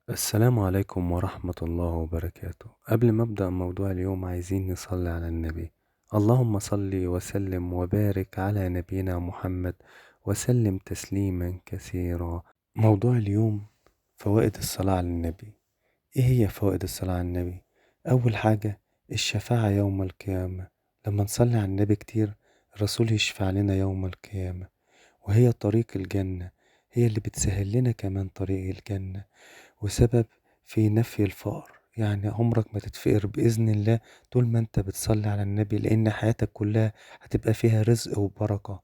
السلام عليكم ورحمة الله وبركاته. قبل ما أبدأ موضوع اليوم عايزين نصلي على النبي. اللهم صل وسلم وبارك على نبينا محمد وسلم تسليما كثيرا. موضوع اليوم فوائد الصلاة على النبي. إيه هي فوائد الصلاة على النبي؟ أول حاجة الشفاعة يوم القيامة. لما نصلي على النبي كتير الرسول يشفع لنا يوم القيامة، وهي طريق الجنة، هي اللي بتسهل لنا كمان طريق الجنة، وسبب في نفي الفقر. يعني عمرك ما تتفقر بإذن الله طول ما انت بتصلي على النبي، لأن حياتك كلها هتبقى فيها رزق وبركة.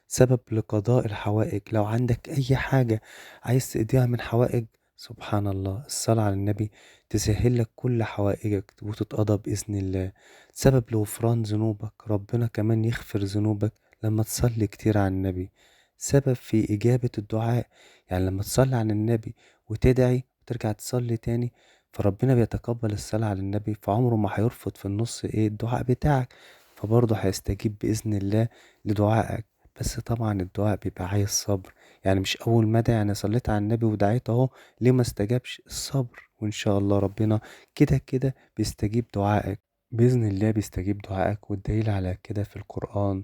سبب لقضاء الحوائج، لو عندك أي حاجة عايز تقضيها من حوائج، سبحان الله الصلاة على النبي تسهل لك كل حوائجك وتتقضى بإذن الله. سبب لغفران ذنوبك، ربنا كمان يغفر ذنوبك لما تصلي كتير على النبي. سبب في إجابة الدعاء، يعني لما تصلي على النبي وتدعي وترجع تصلي تاني فربنا بيتقبل الصلاة على النبي، فعمره ما هيرفض في النص الدعاء بتاعك، فبرضه هيستجيب بإذن الله لدعائك. بس طبعا الدعاء بيبقى عايز صبر، يعني مش اول ما ادعي انا صليت على النبي ودعيت اهو ليه ما استجابش؟ الصبر، وان شاء الله ربنا كده كده بيستجيب دعائك. باذن الله بيستجيب دعائك، والدليل على كده في القرآن: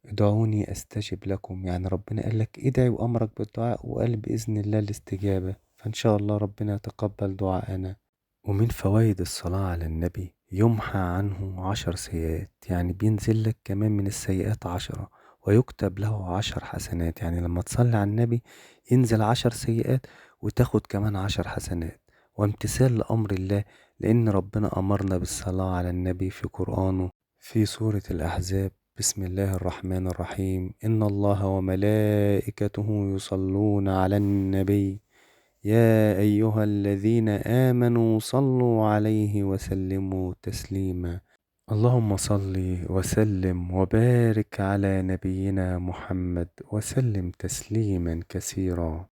ادعوني استجب لكم. يعني ربنا قال لك ادعي وامرك بالدعاء، وقال باذن الله الاستجابة، فان شاء الله ربنا يتقبل دعائنا. ومن فوائد الصلاة على النبي يمحى عنه 10 سيئات، يعني بينزل لك كمان من السيئات 10 ويكتب له 10 حسنات. يعني لما تصلي على النبي ينزل 10 سيئات وتاخد كمان 10 حسنات، وامتثال لأمر الله، لأن ربنا أمرنا بالصلاة على النبي في قرآنه في سورة الأحزاب: بسم الله الرحمن الرحيم، إن الله وملائكته يصلون على النبي يا أيها الذين آمنوا صلوا عليه وسلموا تسليما. اللهم صل وسلم وبارك على نبينا محمد وسلم تسليما كثيرا.